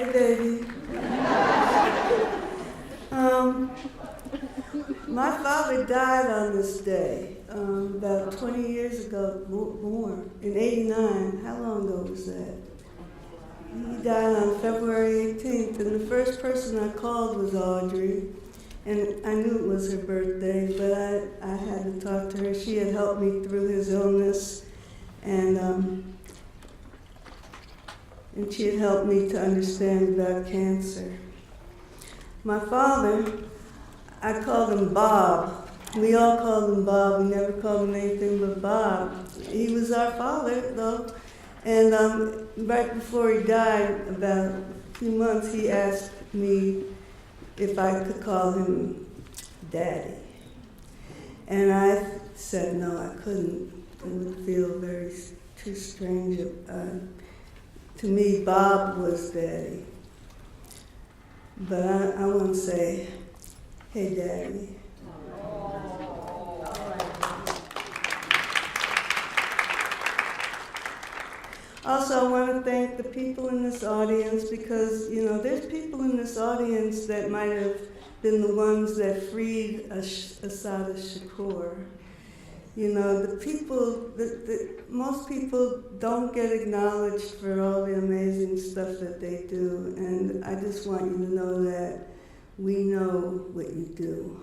Hey, baby. My father died on this day about 20 years ago, more, in '89. How long ago was that? He died on February 18th, and the first person I called was Audre, and I knew it was her birthday, but I had to talk to her. She had helped me through his illness, and she had helped me to understand about cancer. My father, I called him Bob. We all called him Bob. We never called him anything but Bob. He was our father, though. And right before he died, about a few months, he asked me if I could call him Daddy. And I said no, I couldn't. It would feel too strange. To me, Bob was Daddy. But I want to say, hey, Daddy. Also, I want to thank the people in this audience because, there's people in this audience that might have been the ones that freed Assata Shakur. Most people don't get acknowledged for all the amazing stuff that they do, and I just want you to know that we know what you do.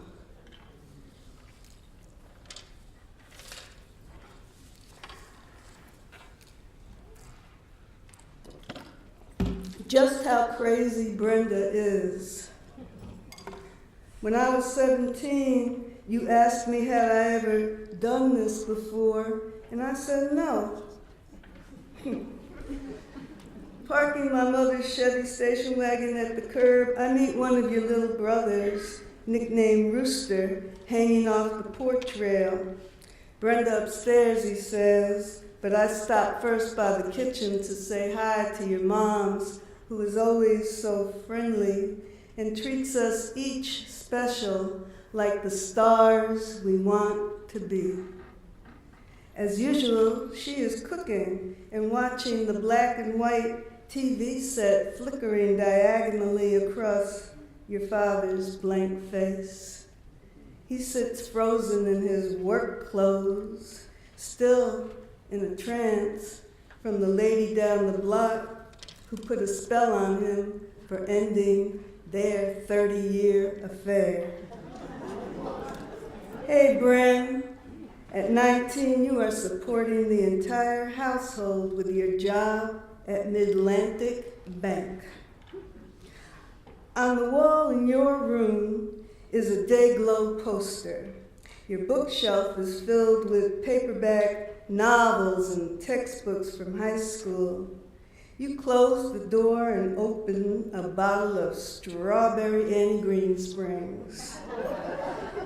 Just how crazy Brenda is. When I was 17, you asked me had I ever done this before, and I said no. Parking my mother's Chevy station wagon at the curb, I meet one of your little brothers, nicknamed Rooster, hanging off the porch rail. Brenda upstairs, he says, but I stopped first by the kitchen to say hi to your moms, who is always so friendly and treats us each special like the stars we want to be. As usual, she is cooking and watching the black and white TV set flickering diagonally across your father's blank face. He sits frozen in his work clothes, still in a trance from the lady down the block who put a spell on him for ending their 30-year affair. Hey, Bren, at 19, you are supporting the entire household with your job at Mid-Atlantic Bank. On the wall in your room is a Dayglow poster. Your bookshelf is filled with paperback novels and textbooks from high school. You close the door and open a bottle of strawberry Annie Green Springs.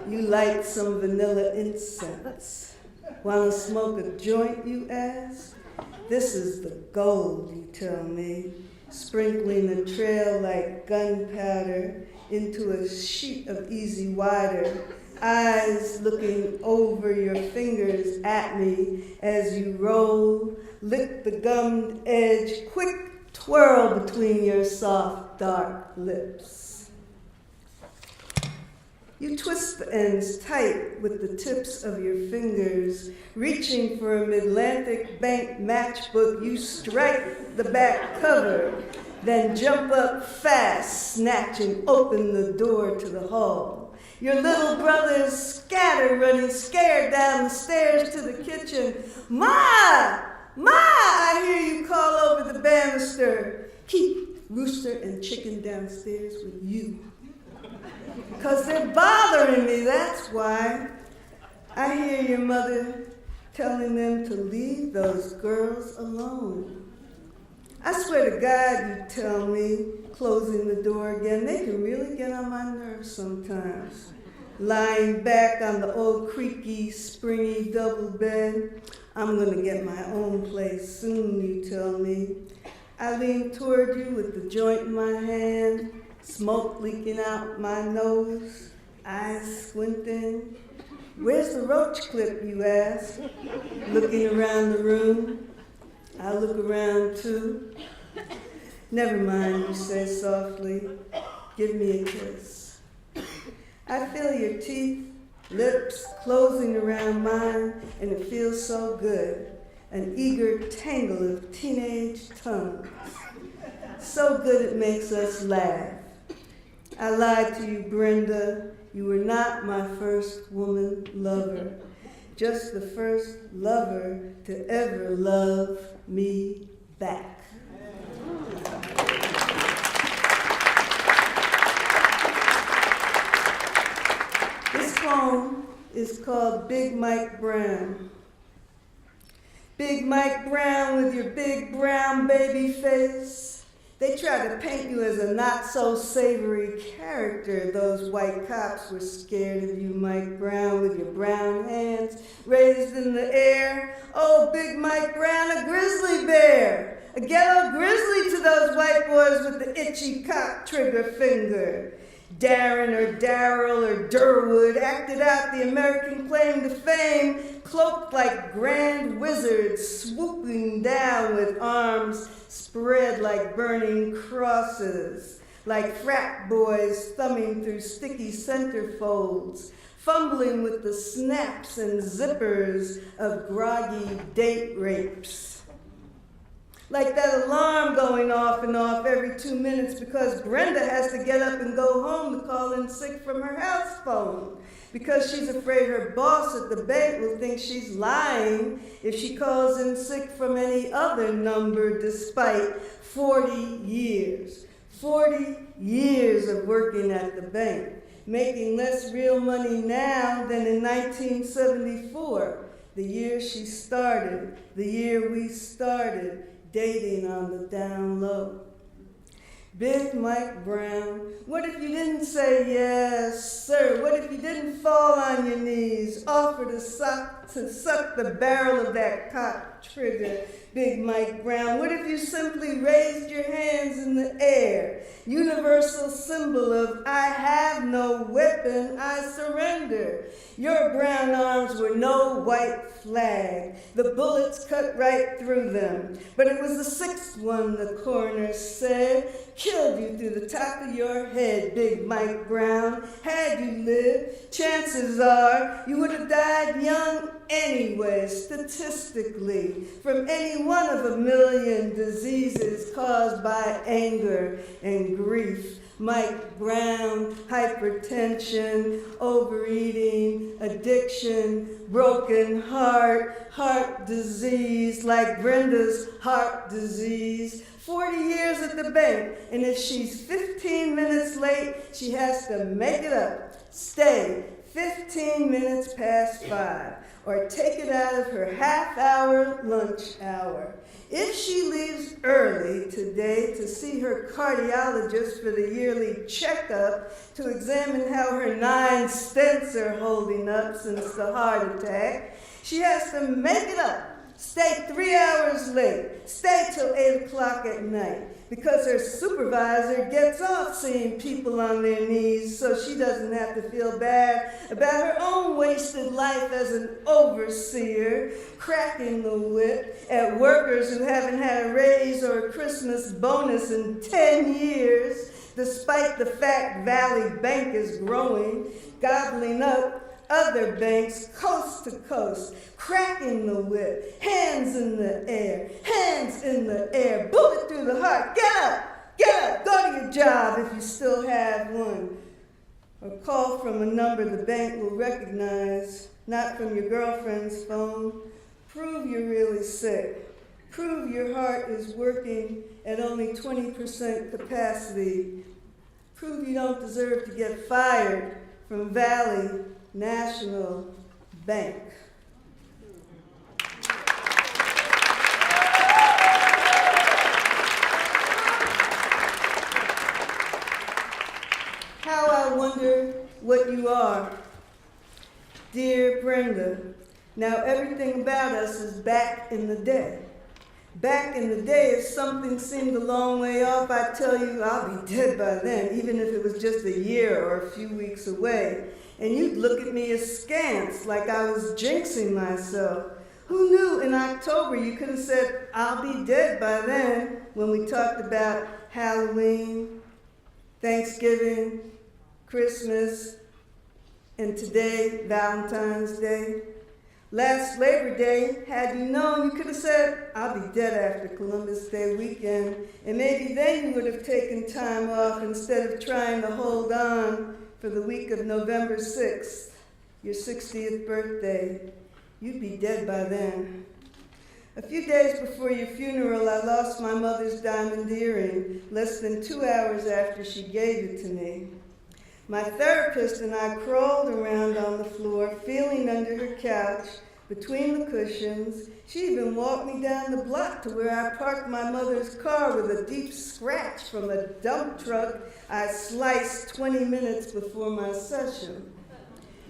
You light some vanilla incense. Want to smoke a joint, you ask? This is the gold, you tell me, sprinkling the trail like gunpowder into a sheet of easy wider, eyes looking over your fingers at me as you roll, lick the gummed edge, quick twirl between your soft, dark lips. You twist the ends tight with the tips of your fingers. Reaching for a Mid-Atlantic Bank matchbook, you strike the back cover, then jump up fast, snatching open the door to the hall. Your little brothers scatter, running scared down the stairs to the kitchen. Ma! Ma! I hear you call over the banister. Keep Rooster and Chicken downstairs with you. Because they're bothering me, that's why. I hear your mother telling them to leave those girls alone. I swear to God, you tell me, closing the door again, they can really get on my nerves sometimes. Lying back on the old creaky, springy double bed, I'm gonna get my own place soon, you tell me. I lean toward you with the joint in my hand, smoke leaking out my nose, eyes squinting. Where's the roach clip, you ask? Looking around the room. I look around too. Never mind, you say softly, give me a kiss. I feel your teeth, lips closing around mine, and it feels so good. An eager tangle of teenage tongues. So good it makes us laugh. I lied to you, Brenda. You were not my first woman lover, just the first lover to ever love me back. This poem is called Big Mike Brown. Big Mike Brown with your big brown baby face. They try to paint you as a not-so-savory character. Those white cops were scared of you, Mike Brown, with your brown hands raised in the air. Oh, Big Mike Brown, a grizzly bear. A ghetto grizzly to those white boys with the itchy cock trigger finger. Darren or Darrell or Durwood acted out the American claim to fame, cloaked like grand wizards, swooping down with arms spread like burning crosses, like frat boys thumbing through sticky centerfolds, fumbling with the snaps and zippers of groggy date rapes. Like that alarm going off and off every 2 minutes because Brenda has to get up and go home to call in sick from her house phone because she's afraid her boss at the bank will think she's lying if she calls in sick from any other number despite 40 years. 40 years of working at the bank, making less real money now than in 1974, the year she started, the year we started dating on the down low. Big Mike Brown, what if you didn't say yes, sir? What if you didn't fall on your knees, offer to suck the barrel of that cock trigger, Big Mike Brown? What if you simply raised your hands in the air, universal symbol of I have no weapon, I surrender? Your brown arms were no white flag. The bullets cut right through them. But it was the sixth one, the coroner said, killed you through the top of your head, Big Mike Brown. Had you lived, chances are you would have died young anyway, statistically, from any one of a million diseases caused by anger and grief. Mike Brown, hypertension, overeating, addiction, broken heart, heart disease, like Brenda's heart disease. 40 years at the bank, and if she's 15 minutes late, she has to make it up. Stay 15 minutes past 5, or take it out of her half-hour lunch hour. If she leaves early today to see her cardiologist for the yearly checkup to examine how her 9 stents are holding up since the heart attack, she has to make it up. Stay 3 hours late. Stay till 8 o'clock at night because her supervisor gets off seeing people on their knees so she doesn't have to feel bad about her own wasted life as an overseer, cracking the whip at workers who haven't had a raise or a Christmas bonus in 10 years, despite the fact Valley Bank is growing, gobbling up other banks coast to coast, cracking the whip, hands in the air, bullet through the heart, get up, go to your job if you still have one. Or call from a number the bank will recognize, not from your girlfriend's phone. Prove you're really sick. Prove your heart is working at only 20% capacity. Prove you don't deserve to get fired from Valley National Bank. How I wonder what you are, dear Brenda. Now everything about us is back in the day. Back in the day, if something seemed a long way off, I'd tell you I'll be dead by then, even if it was just a year or a few weeks away. And you'd look at me askance, like I was jinxing myself. Who knew in October you could have said, I'll be dead by then, when we talked about Halloween, Thanksgiving, Christmas, and today, Valentine's Day. Last Labor Day, had you known, you could have said, I'll be dead after Columbus Day weekend, and maybe then you would have taken time off instead of trying to hold on for the week of November 6th, your 60th birthday. You'd be dead by then. A few days before your funeral, I lost my mother's diamond earring less than 2 hours after she gave it to me. My therapist and I crawled around on the floor, feeling under her couch, between the cushions. She even walked me down the block to where I parked my mother's car with a deep scratch from a dump truck I sliced 20 minutes before my session.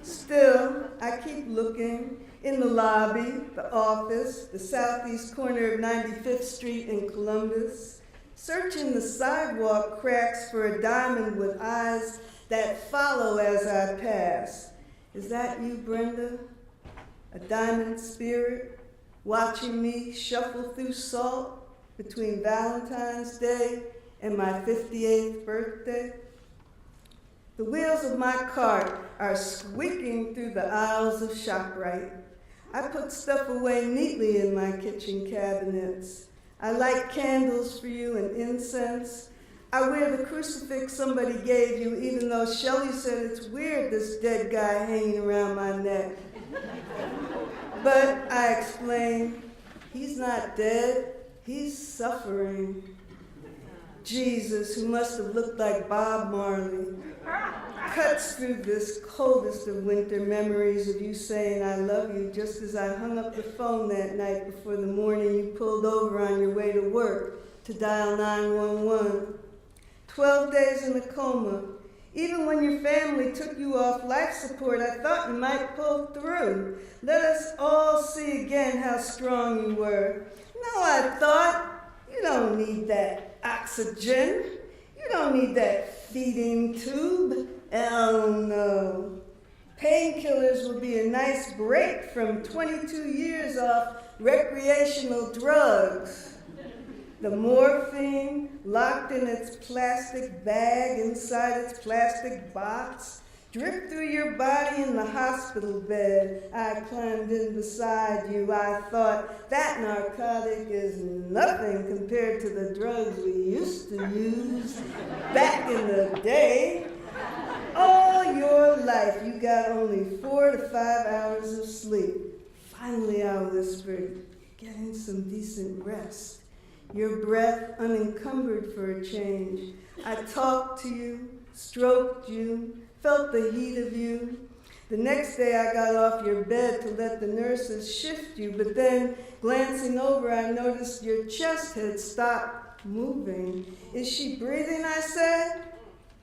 Still, I keep looking in the lobby, the office, the southeast corner of 95th Street in Columbus, searching the sidewalk cracks for a diamond with eyes that follow as I pass. Is that you, Brenda? A diamond spirit watching me shuffle through salt between Valentine's Day and my 58th birthday? The wheels of my cart are squeaking through the aisles of ShopRite. I put stuff away neatly in my kitchen cabinets. I light candles for you and incense. I wear the crucifix somebody gave you, even though Shelley said it's weird, this dead guy hanging around my neck. But I explain, he's not dead, he's suffering. Jesus, who must have looked like Bob Marley, cuts through this coldest of winter memories of you saying I love you just as I hung up the phone that night before the morning you pulled over on your way to work to dial 911. 12 days in a coma. Even when your family took you off life support, I thought you might pull through. Let us all see again how strong you were. No, I thought, you don't need that oxygen. You don't need that feeding tube. Oh no. Painkillers will be a nice break from 22 years off recreational drugs. The morphine locked in its plastic bag inside its plastic box dripped through your body in the hospital bed. I climbed in beside you. I thought that narcotic is nothing compared to the drugs we used to use back in the day. All your life you got only 4 to 5 hours of sleep. Finally I whispered, getting some decent rest. Your breath unencumbered for a change. I talked to you, stroked you, felt the heat of you. The next day I got off your bed to let the nurses shift you, but then glancing over I noticed your chest had stopped moving. Is she breathing, I said?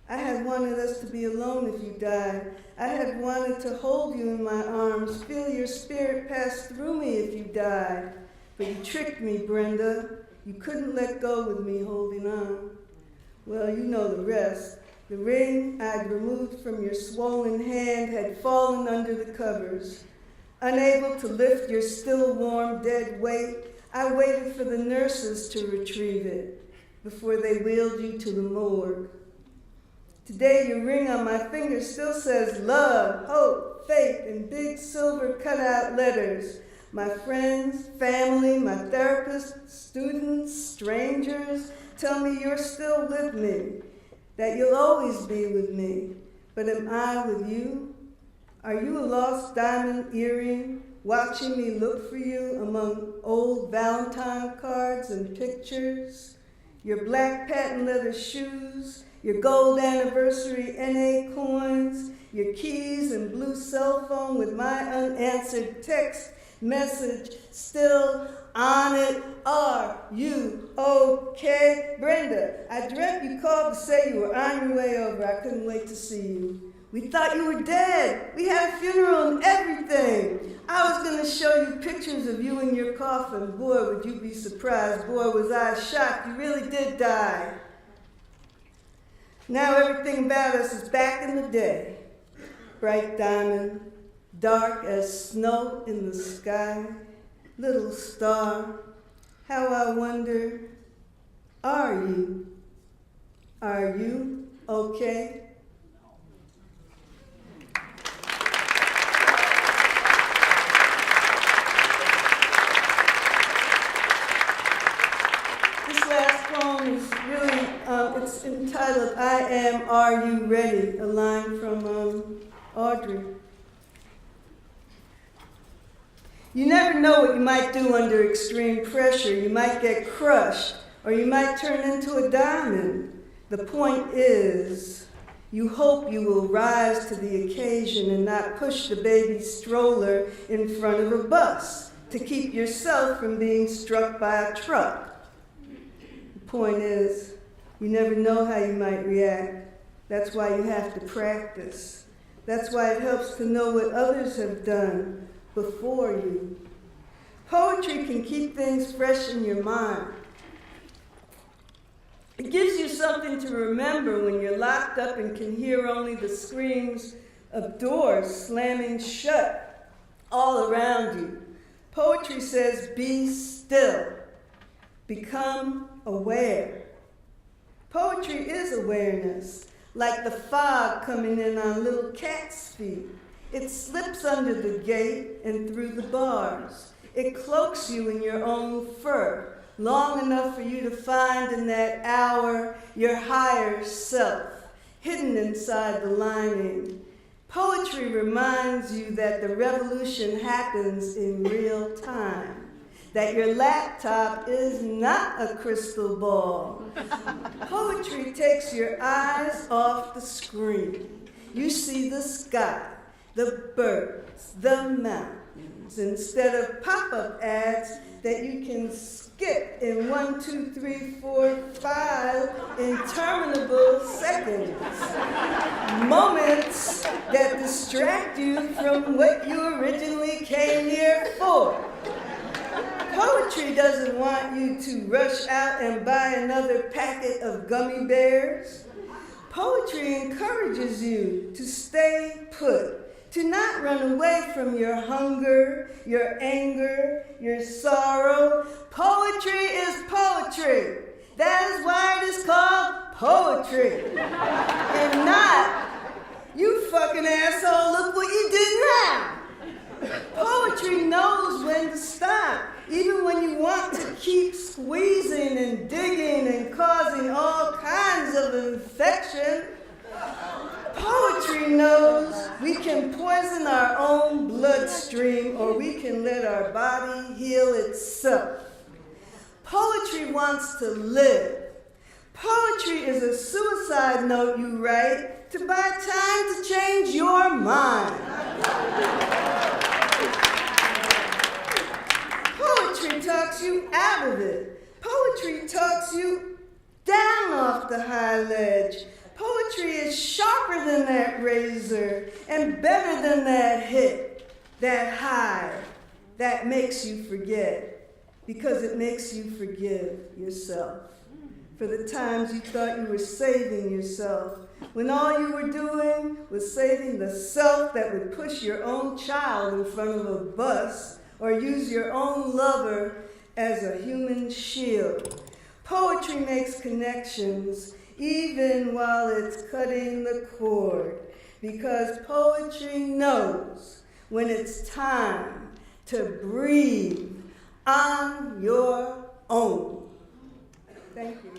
I had wanted us to be alone if you died. I had wanted to hold you in my arms, feel your spirit pass through me if you died. But you tricked me, Brenda. You couldn't let go with me holding on. Well, you know the rest. The ring I'd removed from your swollen hand had fallen under the covers. Unable to lift your still warm dead weight, I waited for the nurses to retrieve it before they wheeled you to the morgue. Today your ring on my finger still says love, hope, faith in big silver cutout letters. My friends, family, my therapist, students, strangers tell me you're still with me, that you'll always be with me. But am I with you? Are you a lost diamond earring, watching me look for you among old Valentine cards and pictures? Your black patent leather shoes, your gold anniversary NA coins, your keys and blue cell phone with my unanswered text message still on it. Are you okay? Brenda, I dreamt you called to say you were on your way over. I couldn't wait to see you. We thought you were dead. We had a funeral and everything. I was going to show you pictures of you in your coffin. Boy, would you be surprised. Boy, was I shocked. You really did die. Now everything about us is back in the day. Bright diamond, dark as snow in the sky, little star, how I wonder, are you Are you okay? This last poem is really, it's entitled, I Am, Are You Ready? A line from Audre. You never know what you might do under extreme pressure. You might get crushed, or you might turn into a diamond. The point is, you hope you will rise to the occasion and not push the baby stroller in front of a bus to keep yourself from being struck by a truck. The point is, you never know how you might react. That's why you have to practice. That's why it helps to know what others have done before you. Poetry can keep things fresh in your mind. It gives you something to remember when you're locked up and can hear only the screams of doors slamming shut all around you. Poetry says, be still. Become aware. Poetry is awareness, like the fog coming in on little cat's feet. It slips under the gate and through the bars. It cloaks you in your own fur, long enough for you to find in that hour your higher self, hidden inside the lining. Poetry reminds you that the revolution happens in real time, that your laptop is not a crystal ball. Poetry takes your eyes off the screen. You see the sky, the birds, the mountains, instead of pop-up ads that you can skip in 1, 2, 3, 4, 5 interminable seconds. Moments that distract you from what you originally came here for. Poetry doesn't want you to rush out and buy another packet of gummy bears. Poetry encourages you to stay put, to not run away from your hunger, your anger, your sorrow. Poetry is poetry. That is why it is called poetry. And not, you fucking asshole, look what you did now. Poetry knows when to stop, even when you want to keep squeezing and digging and causing all kinds of infection. Poetry knows we can poison our own bloodstream or we can let our body heal itself. Poetry wants to live. Poetry is a suicide note you write to buy time to change your mind. Poetry talks you out of it. Poetry talks you down off the high ledge. Poetry is sharper than that razor and better than that hit, that high, that makes you forget, because it makes you forgive yourself for the times you thought you were saving yourself, when all you were doing was saving the self that would push your own child in front of a bus or use your own lover as a human shield. Poetry makes connections even while it's cutting the cord, because poetry knows when it's time to breathe on your own. Thank you.